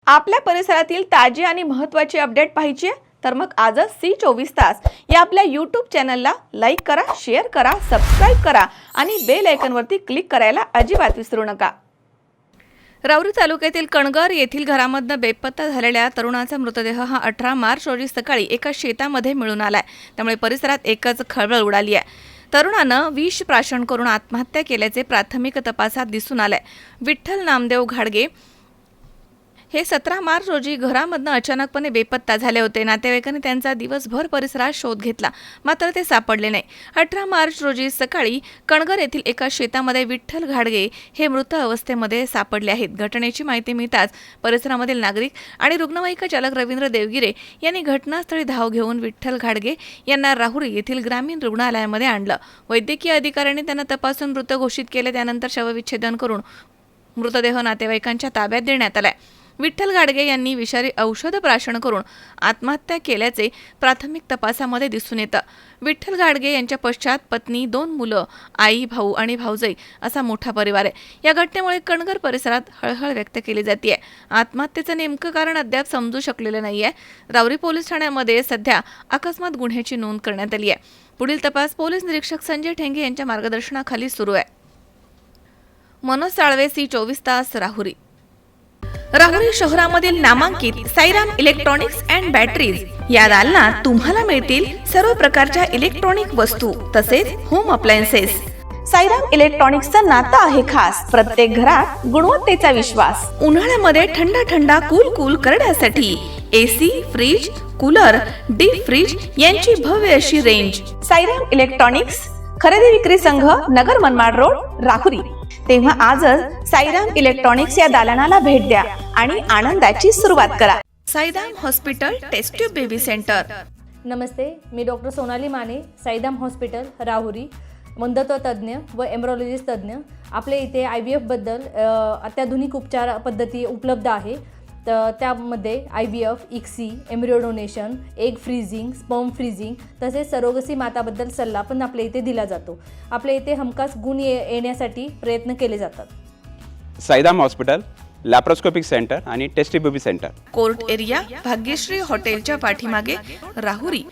आपल्या परिसरातील ताजी आणि महत्त्वाची अपडेट पाहिजे आहे तर मग आजच C24 तास या आपल्या YouTube चॅनलला लाईक करा, शेअर करा, सबस्क्राइब करा आणि बेल आयकॉनवरती क्लिक करायला अजिबात विसरू नका। राहुरी तालुक्यातील कणगर येथील घरामधनं बेपत्ता झालेल्या तरुणाचा मृतदेह हा 18 मार्च रोजी सकाळी एका शेतामध्ये मिळून आलाय। त्यामुळे परिसरात एकच खळबळ उडाली आहे। तरुणानं विष प्राशन करून आत्महत्या केल्याचे प्राथमिक तपासात दिसून आलंय। विठ्ठल नामदेव घाडगे हे 17 मार्च रोजी घरामधनं अचानकपणे बेपत्ता झाले होते। नातेवाईकांनी त्यांचा दिवसभर परिसरात शोध घेतला, मात्र ते सापडले नाही। 18 मार्च रोजी सकाळी कणगर येथील एका शेतामध्ये विठ्ठल घाडगे हे मृत अवस्थेमध्ये सापडले आहेत। घटनेची माहिती मिळताच परिसरामधील नागरिक आणि रुग्णवाहिका चालक रवींद्र देवगिरे यांनी घटनास्थळी धाव घेऊन विठ्ठल घाडगे यांना राहुरी येथील ग्रामीण रुग्णालयामध्ये आणलं। वैद्यकीय अधिकाऱ्यांनी त्यांना तपासून मृत घोषित केले। त्यानंतर शवविच्छेदन करून मृतदेह नातेवाईकांच्या ताब्यात देण्यात आलाय। विठ्ठल घाडगे यांनी विषारी औषध प्राशन करून आत्महत्या केल्याचे प्राथमिक तपासामध्ये दिसून येतं। विठ्ठल घाडगे यांच्या पश्चात पत्नी, 2 मुलं, आई, भाऊ आणि भाऊजाई असा मोठा परिवार आहे। या घटनेमुळे कणगर परिसरात हळहळ व्यक्त केली जाते। आत्महत्येचं नेमकं कारण अद्याप समजू शकलेलं नाहीये। राहुरी पोलीस ठाण्यामध्ये सध्या अकस्मात गुन्ह्याची नोंद करण्यात आली आहे। पुढील तपास पोलीस निरीक्षक संजय ठेंगे यांच्या मार्गदर्शनाखाली सुरू आहे। मनोज साळवे, C24 तास, राहुरी। राहुरी शहरामधील नामांकित साईराम इलेक्ट्रॉनिक्स अँड बॅटरीज या दालनात तुम्हाला मिळतील सर्व प्रकारच्या इलेक्ट्रॉनिक वस्तू तसेच होम अप्लायन्सेस। साईराम इलेक्ट्रॉनिक्सचं नातं आहे खास। प्रत्येक घरात गुणवत्तेचा विश्वास। उन्हाळ्यामध्ये थंड कूल करण्यासाठी AC, fridge, cooler, deep fridge यांची भव्य अशी रेंज। साईराम इलेक्ट्रॉनिक्स खरेदी विक्री संघ, नगर मनमाड रोड, राहुरी। तेव्हा आजच साईराम इलेक्ट्रॉनिक्स या दालनाला भेट द्या आणि आनंदाची सुरुवात करा। Sairam hospital test tube baby centre. नमस्ते, मी डॉक्टर सोनाली माने, साईराम हॉस्पिटल राहुरी, मंदत्व तज्ज्ञ व एम्ब्रॉलॉजिस्ट तज्ज्ञ। आपल्या इथे IVF बद्दल अत्याधुनिक उपचार पद्धती उपलब्ध आहे। तर त्यामध्ये IVF, ICSI, embryo donation, egg freezing, sperm freezing तसेच सरोगसी माताबद्दल सल्ला पण आपल्या इथे दिला जातो। आपल्या इथे हमखास गुण येण्यासाठी प्रयत्न केले जातात। साईराम हॉस्पिटल लॅप्रोस्कोपिक सेंटर आणि test baby centre, court area, Bhagyashree हॉटेलच्या पाठीमागे, राहुरी।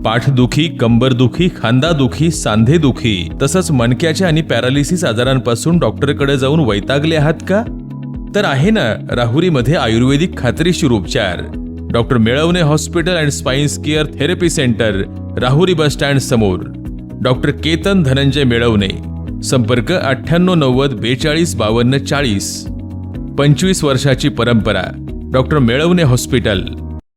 पाठदुखी, कंबरदुखी, खांदादुखी, सांधेदुखी तसंच मणक्याच्या आणि पॅरालिसिस आजारांपासून डॉक्टरकडे जाऊन वैतागले आहात का? तर आहे ना राहुरीमध्ये आयुर्वेदिक खात्रीशीर उपचार। Doctor Melwane hospital and spine care therapy centre, Rahuri bus stand समोर। डॉक्टर केतन धनंजय मेळवणे, संपर्क 9890 42 52 40। 25 वर्षाची परंपरा। Doctor Melwane hospital.